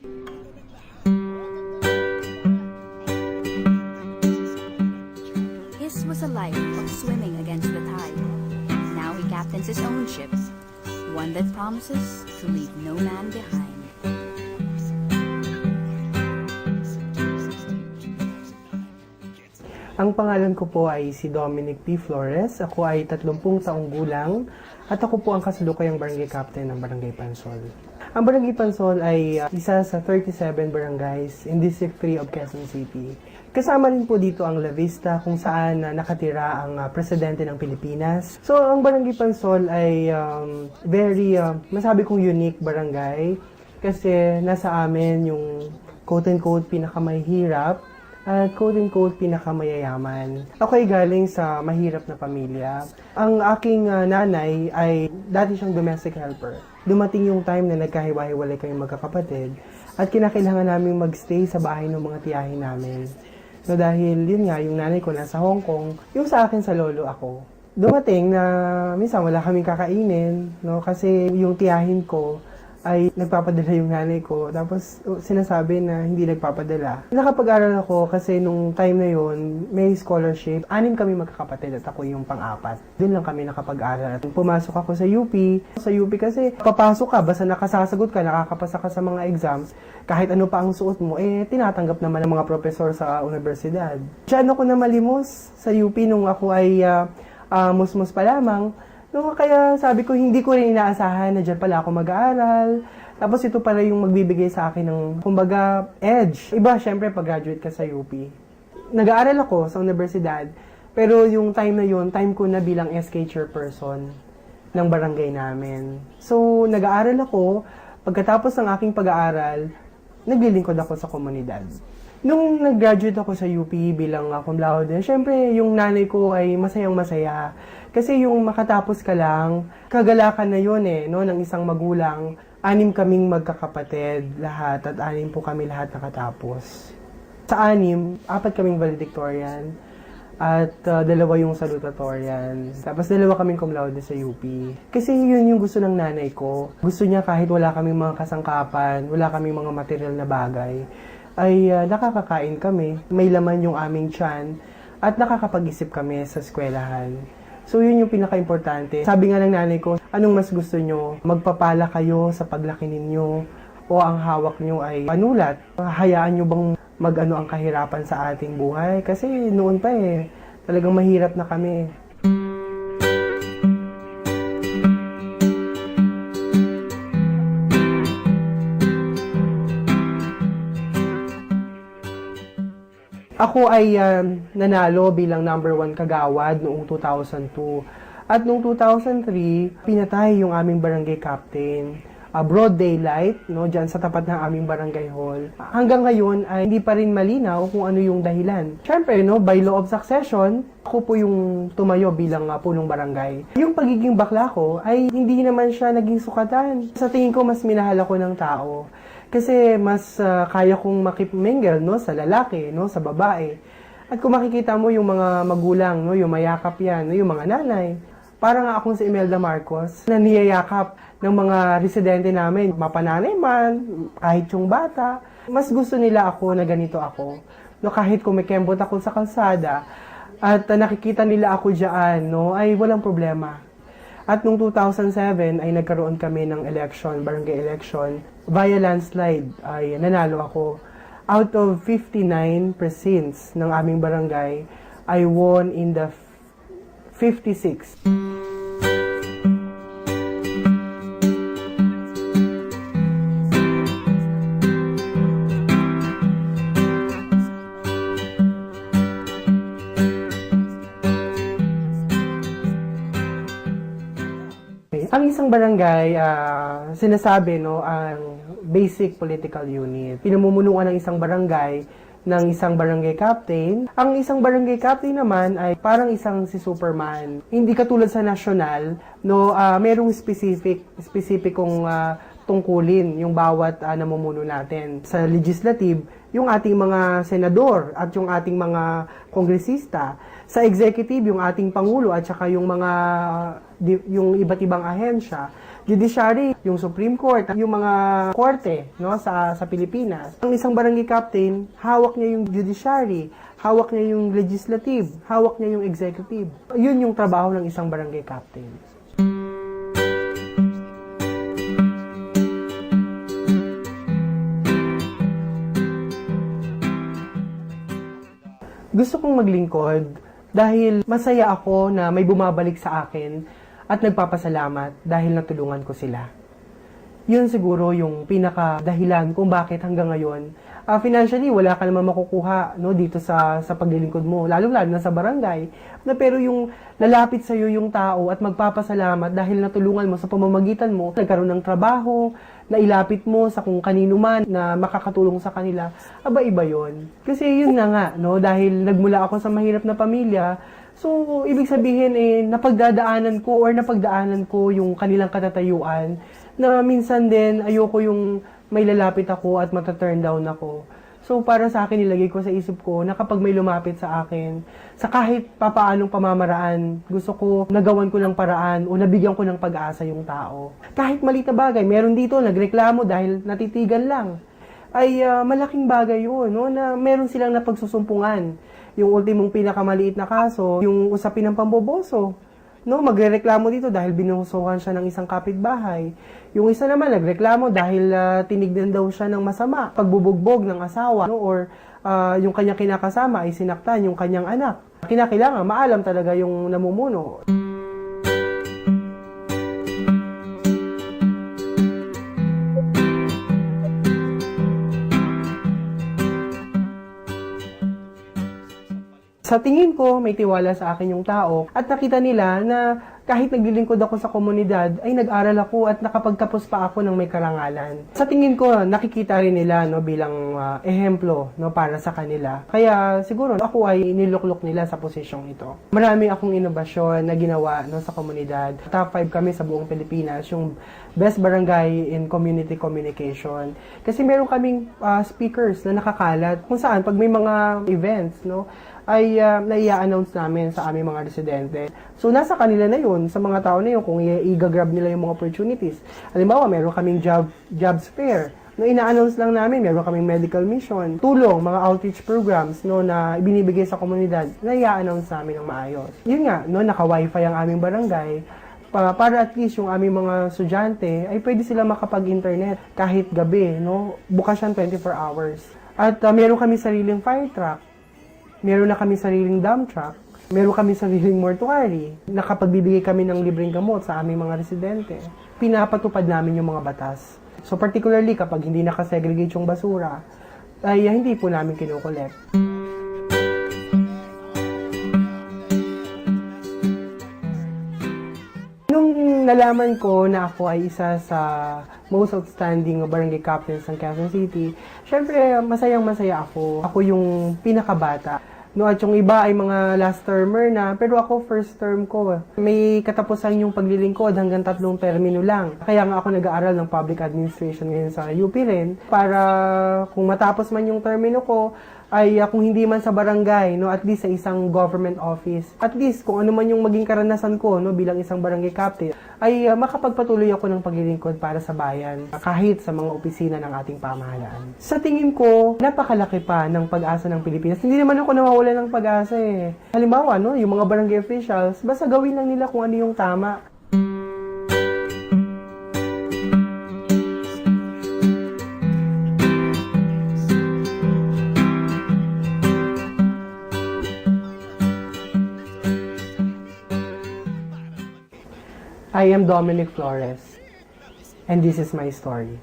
His was a life of swimming against the tide. Now he captains his own ship, one that promises to leave no man behind. Ang pangalan ko po ay si Dominic P. Flores. Ako ay 30 taong gulang at ako po ang kasalukuyang barangay captain ng Barangay Pansol. Ang Barangay Pansol ay isa sa 37 barangays in District 3 of Quezon City. Kasama rin po dito ang La Vista kung saan nakatira ang presidente ng Pilipinas. So, ang Barangay Pansol ay masabi kong unique barangay kasi nasa amin yung quote-unquote pinakamahirap at quote-unquote pinakamayayaman. Ako ay galing sa mahirap na pamilya. Ang aking nanay ay dati siyang domestic helper. Dumating yung time na nagkahiwa-hiwalay kaming magkakapatid at kinakailangan namin magstay sa bahay ng mga tiyahin namin. So dahil yun nga, yung nanay ko nasa Hong Kong, yung sa akin sa lolo ako. Dumating na minsan wala kaming kakainin, no? Kasi yung tiyahin ko ay nagpapadala yung nanay ko. Tapos sinasabi na hindi nagpapadala. Nakapag-aral ako kasi nung time na yon may scholarship. 6 kami magkakapatid at ako yung pang-4. Doon lang kami nakapag-aral. Pumasok ako sa UP. Sa UP kasi papasok ka, basta nakasasagot ka, nakakapasa ka sa mga exams, kahit ano pa ang suot mo, tinatanggap naman ng mga profesor sa universidad. Diyan ako na malimos sa UP nung ako ay musmus pa lamang. No, kaya sabi ko, hindi ko rin inaasahan na dyan pala ako mag-aaral. Tapos ito pala yung magbibigay sa akin ng, kumbaga, edge. Iba, syempre, pag-graduate ka sa UP. Nag-aaral ako sa universidad, pero yung time na yun, time ko na bilang SK chairperson ng barangay namin. So, nag-aaral ako. Pagkatapos ng aking pag-aaral, naglilingkod ako sa komunidad. Nung nag-graduate ako sa UP bilang cum laude, syempre, yung nanay ko ay masayang-masaya. Kasi yung makatapos ka lang, kagalakan na yun no, ng isang magulang. 6 kaming magkakapatid lahat at 6 po kami lahat nakatapos. Sa 6, 4 kaming valedictorian at 2 yung salutatorian. Tapos 2 kaming cum laude sa UP. Kasi yun yung gusto ng nanay ko. Gusto niya kahit wala kaming mga kasangkapan, wala kaming mga material na bagay, ay nakakakain kami, may laman yung aming tiyan, at nakakapag-isip kami sa eskwelahan. So, yun yung pinaka-importante. Sabi nga ng nanay ko, anong mas gusto nyo? Magpapala kayo sa paglaki ninyo o ang hawak nyo ay panulat? Hayaan nyo bang mag-ano ang kahirapan sa ating buhay? Kasi noon pa talagang mahirap na kami. Ako ay nanalo bilang number 1 kagawad noong 2002. At noong 2003, pinatay yung aming barangay captain. Broad daylight, no, dyan sa tapat ng aming barangay hall. Hanggang ngayon ay hindi pa rin malinaw kung ano yung dahilan. Siyempre, no, by law of succession, ako po yung tumayo bilang punong barangay. Yung pagiging bakla ko ay hindi naman siya naging sukatan. Sa tingin ko, mas minahal ako ng tao. Kasi mas kaya kong makipmingle, no, sa lalaki, no, sa babae. At kung makikita mo yung mga magulang, no, yung mayakap yan, no, yung mga nanay, parang akong si Imelda Marcos na niyayakap ng mga residente namin, mapananay man, kahit yung bata. Mas gusto nila ako na ganito ako. No, kahit kung may kembot ako sa kalsada at nakikita nila ako diyan, no, ay walang problema. At noong 2007 ay nagkaroon kami ng election, barangay election. Via landslide ay nanalo ako. Out of 59 precincts ng aming barangay, I won in the 56. Ang isang barangay, sinasabi, no, ang basic political unit. Pinamumunuan ng isang barangay ng isang barangay captain. Ang isang barangay captain naman ay parang isang si Superman. Hindi katulad sa national, no, merong specificong tungkulin yung bawat namumuno natin. Sa legislative, yung ating mga senador at yung ating mga kongresista. Sa executive, yung ating pangulo at saka yung mga yung iba't ibang ahensya. judiciary, yung Supreme Court, yung mga korte, no, sa Pilipinas. Ang isang barangay captain, hawak niya yung judiciary, hawak niya yung legislative, hawak niya yung executive. Yun yung trabaho ng isang barangay captain. Gusto kong maglingkod dahil masaya ako na may bumabalik sa akin at nagpapasalamat dahil natulungan ko sila. Yun siguro yung pinaka-dahilan kung bakit hanggang ngayon, financially, wala ka naman makukuha, no, dito sa paglilingkod mo, lalo-lalo na sa barangay. Pero yung lalapit sa iyo yung tao at magpapasalamat dahil natulungan mo sa pamamagitan mo, nagkaroon ng trabaho, na ilapit mo sa kung kanino man na makakatulong sa kanila, iba yun. Kasi yun nga, no, dahil nagmula ako sa mahirap na pamilya, so ibig sabihin napagdaanan ko yung kanilang katatayuan, na minsan din ayoko yung may lalapit ako at mata-turn down ako. So, para sa akin, nilagay ko sa isip ko na kapag may lumapit sa akin, sa kahit papaanong pamamaraan, gusto ko, nagawan ko ng paraan o nabigyan ko ng pag-asa yung tao. Kahit maliit na bagay, meron dito, nagreklamo dahil natitigan lang, ay malaking bagay yun, no? Na meron silang napagsusumpungan. Yung ultimong pinakamaliit na kaso, yung usapin ng pamboboso. No, magrereklamo dito dahil binuhusuhan siya ng isang kapitbahay. Yung isa naman nagreklamo dahil tinignan daw siya ng masama, pagbubugbog ng asawa, no, or yung kanyang kinakasama ay sinaktan yung kanyang anak. Kinakailangan maalam talaga yung namumuno. Sa tingin ko, may tiwala sa akin yung tao at nakita nila na kahit naglilingkod ako sa komunidad, ay nag-aral ako at nakapagtapos pa ako ng may karangalan. Sa tingin ko, nakikita rin nila, no, bilang ehemplo, no, para sa kanila. Kaya siguro ako ay niluklok nila sa posisyong ito. Marami akong inobasyon na ginawa, no, sa komunidad. Top 5 kami sa buong Pilipinas, yung Best Barangay in Community Communication. Kasi meron kaming speakers na nakakalat kung saan pag may mga events, no, ay nai-announce namin sa aming mga residente. So, nasa kanila na yun, sa mga tao na yun, kung i-grab nila yung mga opportunities. Halimbawa, meron kaming jobs fair. No, ina-announce lang namin, meron kaming medical mission, tulong, mga outreach programs, no, na ibinibigay sa komunidad, na i-announce namin ng maayos. Yun nga, no, naka-wifi ang aming barangay, para at least yung aming mga estudyante ay pwede sila makapag-internet kahit gabi, no? Bukas yan 24 hours. At meron kami sariling fire truck. Meron na kami sariling dump truck. Meron kami sariling mortuary. Nakapagbibigay kami ng libreng gamot sa aming mga residente. Pinapatupad namin yung mga batas. So particularly kapag hindi nakasegregate yung basura, ay hindi po namin kinukolekt. Nung nalaman ko na ako ay isa sa most outstanding barangay captains ng Quezon City, syempre masayang-masaya ako. Ako yung pinakabata. No, at yung iba ay mga last termer na, pero ako first term ko. May katapusan yung paglilingkod hanggang 3 termino lang. Kaya nga ako nag-aaral ng public administration ngayon sa UP rin, para kung matapos man yung termino ko, ay kung hindi man sa barangay, no, at least sa isang government office. At least kung ano man yung maging karanasan ko, no, bilang isang barangay captain, ay makapagpatuloy ako ng paglilingkod para sa bayan, kahit sa mga opisina ng ating pamahalaan. Sa tingin ko, napakalaki pa ng pag-asa ng Pilipinas. Hindi naman ako nawawalan ng pag-asa eh. Halimbawa, no, yung mga barangay officials, basta gawin lang nila kung ano yung tama. I am Dominic Flores, and this is my story.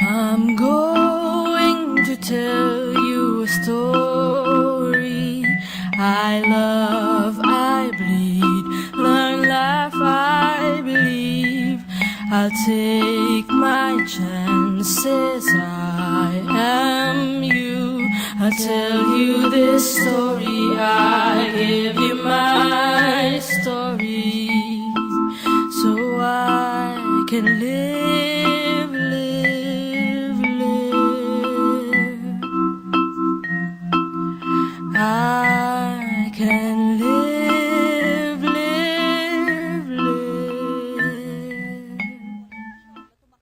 I'm going to tell you a story. I love, I bleed, learn, laugh, I believe. I'll take my chances, I am you. I'll tell you this story, I give you my story. can live